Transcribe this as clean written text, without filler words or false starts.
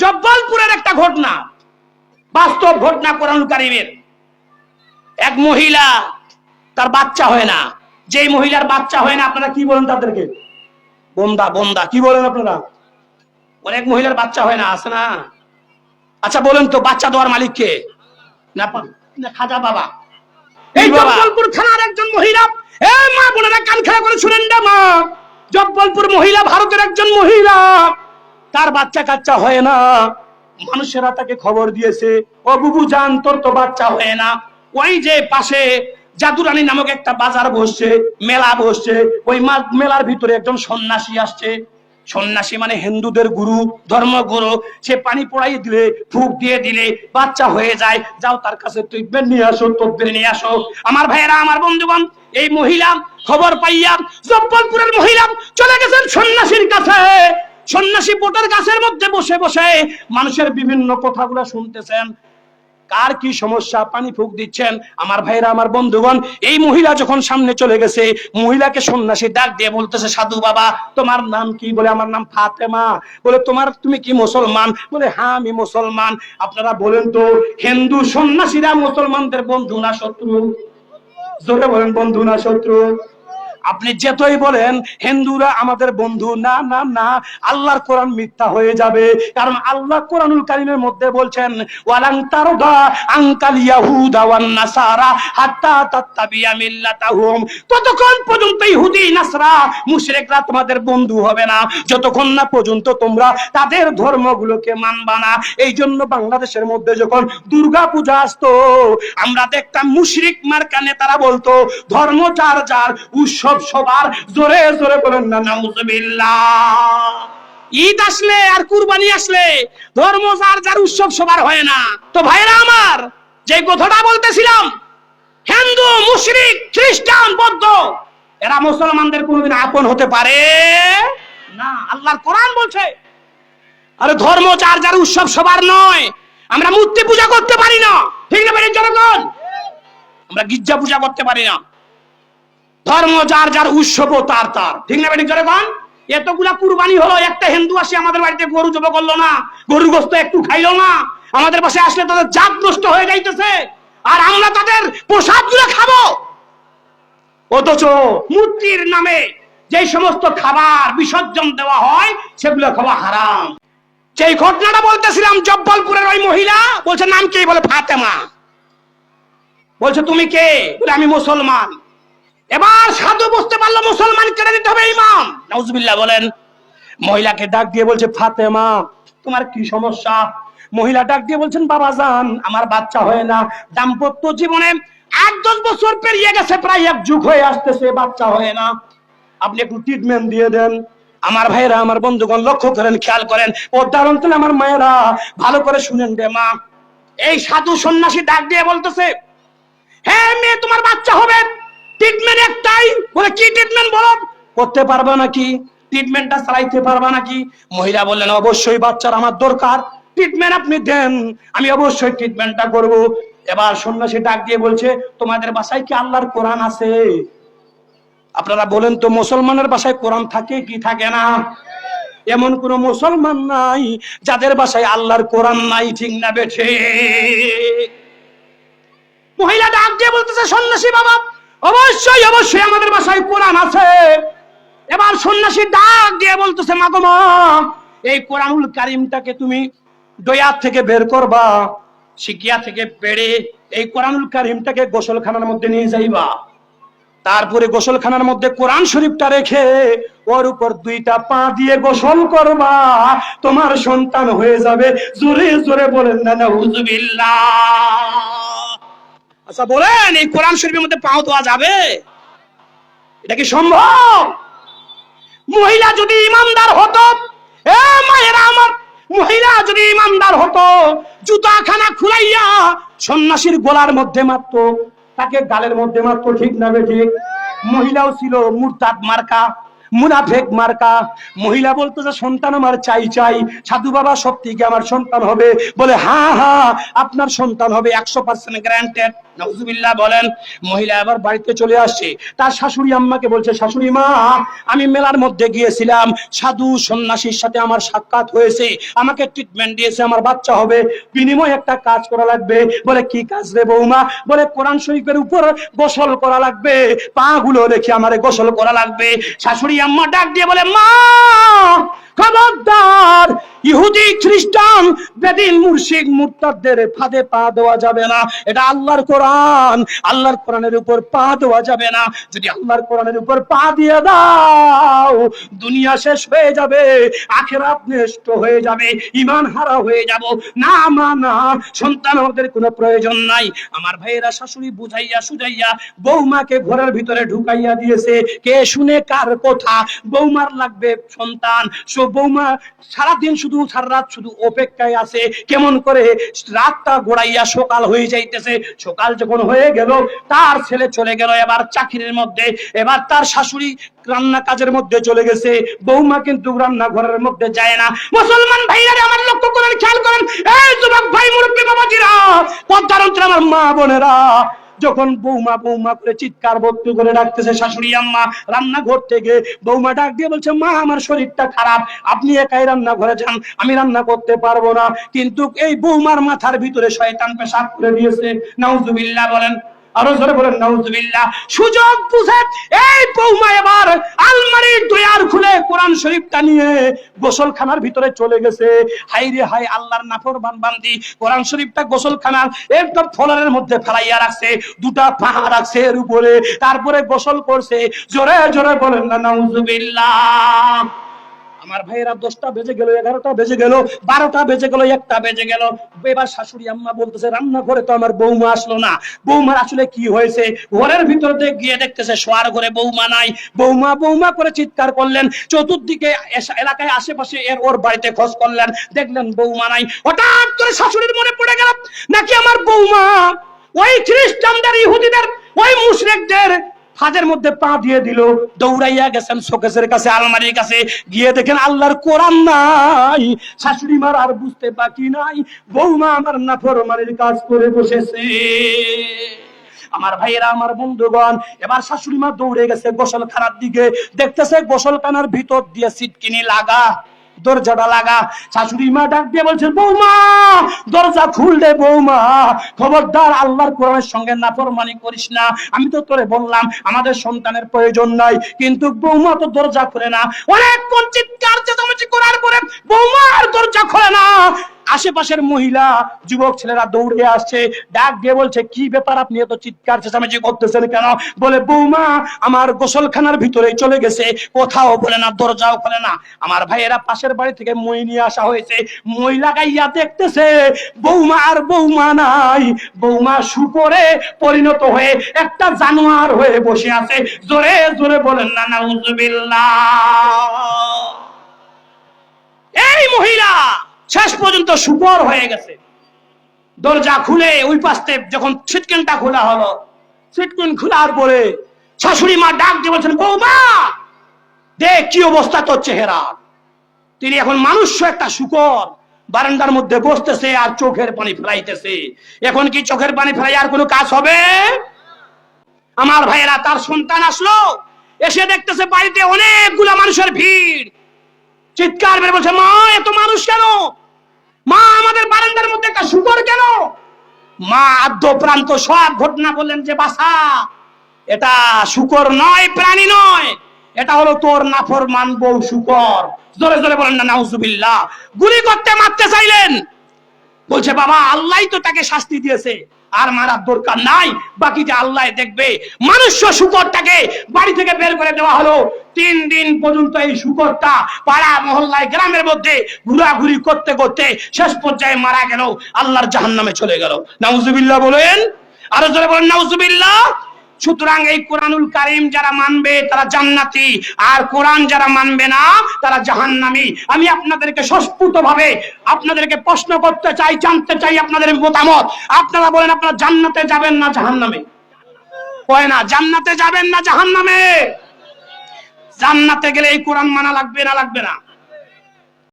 জব্বলপুরের একটা ঘটনা, বাস্তব ঘটনা কোরআন কারীমের। এক মহিলা, তার বাচ্চা হয় না। যেই মহিলার বাচ্চা হয় না, আপনারা কি বলেন তাদেরকে? বন্দা। বন্দা কি বলেন আপনারা? অনেক মহিলার বাচ্চা হয় না, আছে না? আচ্ছা বলেন তো, বাচ্চা দেওয়ার মালিক কে? না খাজা বাবা। এই জব্বলপুর থানার একজন মহিলা, এ মা বোনেরা কান খাড়া করে শুনেন না মা, জব্বলপুর মহিলা ভারতের একজন মহিলা, তার বাচ্চা কাচ্চা হয় না। মানুষেরা তাকে খবর দিয়েছে, ও বুবু জান, তোর তো বাচ্চা হয় না। ওই যে পাশে জাদুরানী নামক একটা বাজার বসছে, মেলা বসছে, ওই মেলার ভিতরে একজন সন্ন্যাসী আসছে। সন্ন্যাসী মানে হিন্দুদের গুরু, ধর্মগুরু। সে পানি পড়াই দিলে, ফুক দিয়ে দিলে বাচ্চা হয়ে যায়। যাও তার কাছে ট্রিটমেন্ট নিয়ে আসো, তদবির নিয়ে আসো। আমার ভাইয়েরা, আমার বন্ধুগণ, এই মহিলা খবর পাইয়া, জব্বলপুরের মহিলা চলে গেছেন সন্ন্যাসীর কাছে। সন্ন্যাসী বোটার গাছের মধ্যে বসে বসে মানুষের বিভিন্ন কথাগুলো শুনতেছেন, কার কি সমস্যা, পানি ফুক দিচ্ছেন। আমার ভাইরা, আমার বন্ধুগণ, এই মহিলা যখন সামনে চলে গেছে, মহিলাকে সন্ন্যাসী ডাক দিয়ে বলতেছে, সাধু বাবা, তোমার নাম কি? বলে, আমার নাম ফাতেমা। বলে, তুমি কি মুসলমান? বলে, হ্যাঁ আমি মুসলমান। আপনারা বলেন তো, হিন্দু সন্ন্যাসীরা মুসলমানদের বন্ধু না শত্রু? জোরে বলেন, বন্ধু না শত্রু? আপনি যেতই বলেন হিন্দুরা আমাদের বন্ধু, না না না, আল্লাহর কোরআন মিথ্যা হয়ে যাবে। কারণ আল্লাহ কোরআনুল কারীমের মধ্যে বলছেন, ওয়ালান তারদা আনকাল ইয়াহুদা ওয়ান নাসারা হাত্তা তাত্তাবিয়া মিল্লাতাহুম, ততক্ষণ পর্যন্ত ইহুদি নাসরা মুশরিকরা তোমাদের বন্ধু হবে না, যতক্ষণ না পর্যন্ত তোমরা তাদের ধর্মগুলোকে মানবা না। এই জন্য বাংলাদেশের মধ্যে যখন দুর্গা পূজা আসতো, আমরা দেখতাম মুশরিক মার্কা নেতারা বলতো, ধর্ম যার যার, উৎসব সবার। জোরে জোরে বলেন না নাউজুবিল্লাহ। ঈদ আসলে আর কুরবানি আসলে ধর্ম যার যার, উৎসব সবার হয় না। তো ভাইরা আমার, যে কথাটা বলতেছিলাম, হিন্দু, মুশরিক, খ্রিস্টান, বৌদ্ধ, এরা মুসলমানদের কোনোদিন আপন হতে পারে না। আল্লাহর কোরআন বলছে, আরে ধর্ম যার যার, উৎসব সবার নয়। আমরা মূর্তি পূজা করতে পারি না, ঠিক না বেরিয়ে জনগণ? আমরা গির্জা পূজা করতে পারি না। ধর্ম যার যার, উৎসব তার তার, ঠিক না বেরিয়ে জনগণ? এতগুলা কুরবানি হলো, একটা হিন্দু আসে আমাদের বাড়িতে গরু জব করলো না, গরুর গোশত একটু খাইলো না, আমাদের পাশে আসলে তাদের জাত নষ্ট হয়ে যাইতেছে, আর আমরা তাদের প্রসাদ গুলো খাবো। অথচ মূর্তির নামে যে সমস্ত খাবার বিসর্জন দেওয়া হয়, সেগুলো খাওয়া হারাম। সেই ঘটনাটা বলতেছিলাম, জব্বলপুরের ওই মহিলা বলছে, নাম কি? বলে, ফাতেমা। বলছে, তুমি কে? বলে, আমি মুসলমান। এবার সাধু বুঝতে পারলো মুসলমান কেটে দিতে হবে ইমাম। নাউজুবিল্লাহ বলেন। মহিলাকে ডাক দিয়ে বলছে, ফাতেমা, তোমার কি সমস্যা? মহিলা ডাক দিয়ে বলছেন, বাবা জান, আমার বাচ্চা হয় না। দাম্পত্য জীবনে 8-10 বছর পেরিয়ে গেছে, প্রায় এক যুগ হয়ে আসতেছে, বাচ্চা হয় না। আপনি একটু ট্রিটমেন্ট দিয়ে দেন। আমার ভাইরা, আমার বন্ধুগণ, লক্ষ্য করেন, খেয়াল করেন, উদাহরণ তুলে আমার মায়েরা ভালো করে শুনেন রে মা। এই সাধু সন্ন্যাসী ডাক দিয়ে বলতেছে, হ্যাঁ মেয়ে, তোমার বাচ্চা হবে, ট্রিটমেন্ট একটাই। বলে, কি ট্রিটমেন্ট বলো? করতে পারবা নাকি? ট্রিটমেন্টটা চালাইতে পারবা নাকি? মহিলা বললেন, অবশ্যই, বাচ্চার আমার দরকার, ট্রিটমেন্ট আপনি দেন, আমি অবশ্যই ট্রিটমেন্টটা করব। এবার সন্ন্যাসী ডাক দিয়ে বলছে, তোমাদের বাসায় কি আল্লাহর কোরআন আছে? আপনারা বলেন তো, মুসলমানের বাসায় কোরআন থাকে কি থাকে না? এমন কোন মুসলমান নাই যাদের বাসায় আল্লাহর কোরআন নাই, ঠিক না বেঠে? মহিলা ডাক দিয়ে বলতেছে, সন্ন্যাসী বাবা, অবশ্যই অবশ্যই আমাদের বাসায় কোরআন আছে। এবার সন্ন্যাসী ডাক দিয়ে বলতেছে, মা গো মা, এই কোরআনুল কারীমটাকে তুমি দয়া থেকে বের করবা, শিকিয়া থেকে পেড়ে এই কোরআনুল কারীমটাকে গোসলখানার মধ্যে নিয়ে যাইবা। তারপরে গোসলখানার মধ্যে কোরআন শরীফটা রেখে ওর উপর 2টা পা দিয়ে গোসল করবা, তোমার সন্তান হয়ে যাবে। জোরে জোরে বলেন না নাউজুবিল্লাহ। আচ্ছা বলেন, এই কোরআন শরীফের মধ্যে পাও দেওয়া যাবে? এটা কি সম্ভব? মহিলা যদি ইমানদার হতো, এ মায়েরা আমার, মহিলা যদি ইমানদার হতো, জুতাখানা খুলাইয়া সন্ন্যাসীর গলার মধ্যে মারত, তাকে গালের মধ্যে মারত, ঠিক না বেঠিক? মহিলাও ছিল মুরতাদ মার্কা, মুনাফিক মার্কা। মহিলা বলতো যে, সন্তান আমার চাই চাই। সাধু বাবা, সত্যি কি আমার সন্তান হবে? বলে, হ্যাঁ হ্যাঁ, আপনার সন্তান হবে, 100% গ্যারান্টেড। নাউজুবিল্লাহ বলেন। মহিলা আবার বাড়িতে চলে আসছে, তার শাশুড়ি আম্মাকে বলছে, শাশুড়ি মা, আমি মেলার মধ্যে গিয়েছিলাম, সাধু সন্ন্যাসীর সাথে আমার সাক্ষাৎ হয়েছে, আমাকে ট্রিটমেন্ট দিয়েছে, আমার বাচ্চা হবে, বিনিময়ে একটা কাজ করা লাগবে। বলে কি কাজ রে বৌমা? বলে কোরআন শরীফের উপর গোসল করা লাগবে, পা গুলো রেখে আমারে গোসল করা লাগবে। শাশুড়ি আম্মা ডাক দিয়ে বলে, মা খবরদার, ইহুদি খ্রিস্টান বেদিন মুরশিদ মুরতাদদের ফাঁদে পা দেওয়া যাবে না, এটা আল্লাহর কোরআন, আল্লাহর কোরআনের উপর পা দেওয়া যাবে না। যদি আল্লাহর কোরআনের উপর পা দিয়ে দাও, দুনিয়া শেষ হয়ে যাবে, আখিরাত নষ্ট হয়ে যাবে, ঈমান হারা হয়ে যাব। না মা না, সন্তান ওদের কোনো প্রয়োজন নাই। আমার ভাইয়েরা শাশুড়ি বুঝাইয়া সুঝাইয়া বৌমাকে ঘরের ভিতরে ঢুকাইয়া দিয়েছে। কে শুনে কার কথা? বৌমার লাগবে সন্তান, সো বৌমা সারাদিন শুধু সারা রাত শুধু অপেক্ষায় আছে, কেমন করে রাতটা গড়াইয়া সকাল হয়ে যাইতেছে। সকাল যখন হয়ে গেল, তার ছেলে চলে গেল এবার চাকরির মধ্যে, এবার তার শাশুড়ি রান্না কাজের মধ্যে চলে গেছে, বৌমা কিন্তু রান্না ঘরের মধ্যে যায় না। মুসলমান ভাইরা আমার লক্ষ্য করেন, খেয়াল করেন, এই যুবক ভাই, মুরব্বী বাবাজিরা, পদ্মার অন্তরে আমার মা বোনেরা, যখন বৌমা বৌমা করে চিৎকার ভক্তি করে ডাকতেছে শাশুড়ি আম্মা রান্নাঘর থেকে, বৌমা ডাক দিয়ে বলছে, মা আমার শরীরটা খারাপ, আপনি একাই রান্না ঘরে যান, আমি রান্না করতে পারবো না। কিন্তু এই বৌমার মাথার ভিতরে শয়তান পেশাব করে দিয়েছে। নাউজুবিল্লাহ বলেন, আরো জোরে বলেন নাউজুবিল্লাহ। সুযোগ বুঝে এই বৌমা এবার আলমারির দয়ার খুলে কোরআন শরীফটা নিয়ে গোসলখানার ভিতরে চলে গেছে। হাই রে হাই, আল্লাহর নাফরমান বান্দি কোরআন শরীফটা গোসলখানার একদম ফ্লোরের মধ্যে ফেলাইয়া রাখছে, দুটা পা রাখছে এর উপরে, তারপরে গোসল করছে। জোরে জোরে বলেন না নাউজুবিল্লাহ। আমার ভাইয়েরা 10টা বেজে গেল, 11টা বেজে গেল, 12টা বেজে গেল, 1টা বেজে গেল। এবার শাশুড়ি আম্মা বলতেছে, রান্নাঘরে তো আমার বৌমা আসলো না, বৌমার আসলে কি হয়েছে? ঘরের ভিতরে গিয়ে দেখতেছে শোয়ার ঘরে বৌমা নাই। বৌমা বৌমা করে চিৎকার করলেন, চতুর্দিকে এলাকায় আশেপাশে ওর বাড়িতে খোঁজ করলেন, দেখলেন বৌমা নাই। হঠাৎ করে শাশুড়ির মনে পড়ে গেল, নাকি আমার বৌমা ওই খ্রিস্টানদের, ইহুদিদের, ওই মুশরিকদের ফাঁদের মধ্যে পা দিয়ে দিল। দৌড়াইয়া গেছেন শোকেসের কাছে, আলমারির কাছে, গিয়ে দেখেন আল্লাহর কোরআন নাই। শাশুড়ি মার আর বুঝতে বাকি নাই, বৌমা আমার নাফরমানির কাজ করে বসেছে। আমার ভাইয়েরা, আমার বন্ধুগণ, এবার শাশুড়ি মা দৌড়ে গেছে গোসলখানার দিকে, দেখতেছে গোসলখানার ভিতর দিয়ে সিটকিনি লাগা, দরজাটা লাগা। শাশুড়ি মা ডাক দিয়ে বলছেন, বৌমা দরজা খুল দে, বৌমা খবরদার আল্লাহর কোরআনের সঙ্গে নাফরমানি করিস না। আমি তো তোরে বললাম আমাদের সন্তানের প্রয়োজন নাই, কিন্তু বৌমা তো দরজা খুলে না। অনেকক্ষণ চিৎকার চেঁচামেচি করার পরে বৌমা আর দরজা খোলে না। আশেপাশের মহিলা যুবক ছেলেরা দৌড়ে আসছে, ডাক দিয়ে বলছে, কি ব্যাপার, আপনি এত চিৎকার চেঁচামেচি করতেছেন কেন? বলে, বৌমা আমার গোসলখানার ভিতরে চলে গেছে, কোথাও বলে না, দরজাও খোলে না। আমার ভাইয়েরা, পাশের বাড়ি থেকে মই নিয়ে আসা হয়েছে, মই লাগাইয়া দেখতেছে বৌমা আর বৌমা নাই, বৌমা শুকরে পরিণত হয়ে একটা জানোয়ার হয়ে বসে আছে। জোরে জোরে বলেন না নাউজুবিল্লাহ। এই মহিলা শেষ পর্যন্ত শুকর হয়ে গেছে। দরজা খুলে ওই পাশে যখন ছিটকিনটা খোলা হলো, ছিটকিন খোলার পরে শাশুড়ি মা ডাক দিয়ে বলছেন, বৌমা দেখ কি অবস্থা তোর চেহারা। তিনি এখন মানুষ একটা শুকর বারান্দার মধ্যে বসতেছে আর চোখের পানি ফেলাইতেছে। এখন কি চোখের পানি ফেলাই আর কোনো কাজ হবে? আমার ভাইয়েরা, তার সন্তান আসলো, এসে দেখতেছে বাড়িতে অনেকগুলা মানুষের ভিড়। চিৎকার করে বলছে, মা এত মানুষ কেন? মা আমাদের বারান্দার মধ্যে একটা শুকর কেন? মা আদ্য প্রান্ত সব ঘটনা বললেন যে, বাসা এটা শুকর নয়, প্রাণী নয়, এটা হলো তোর নাফরমান বউ শুকর। জোরে জোরে বলেন না নাউজুবিল্লাহ। গুলি করতে মারতে চাইলেন, বলছে বাবা আল্লাহ তো তাকে শাস্তি দিয়েছে, আর মারার দরকার নাই, বাকি যে আল্লাহ দেখবে। মানুষ শুকরটাকে বাড়ি থেকে বের করে দেওয়া হলো। 3 দিন পর্যন্ত এই শুকরটা পাড়া মহল্লায় গ্রামের মধ্যে ঘোরাঘুরি করতে করতে শেষ পর্যায়ে মারা গেল, আল্লাহর জাহান্নামে চলে গেল। নাউজুবিল্লাহ বলেন, আরো জোরে বলেন নাউজুবিল্লাহ। সুতরাং এই কোরআনুল কারীম যারা মানবে তারা জান্নাতি, আর কোরআন যারা মানবে না তারা জাহান্নামী। আমি আপনাদেরকে সস্ফুটভাবে আপনাদেরকে প্রশ্ন করতে চাই, জানতে চাই আপনাদের মতামত। আপনারা বলেন, আপনারা জান্নাতে যাবেন না জাহান্নামে? কয় না, জান্নাতে যাবেন না জাহান্নামে? জান্নাতে গেলে এই কোরআন মানা লাগবে না লাগবে না?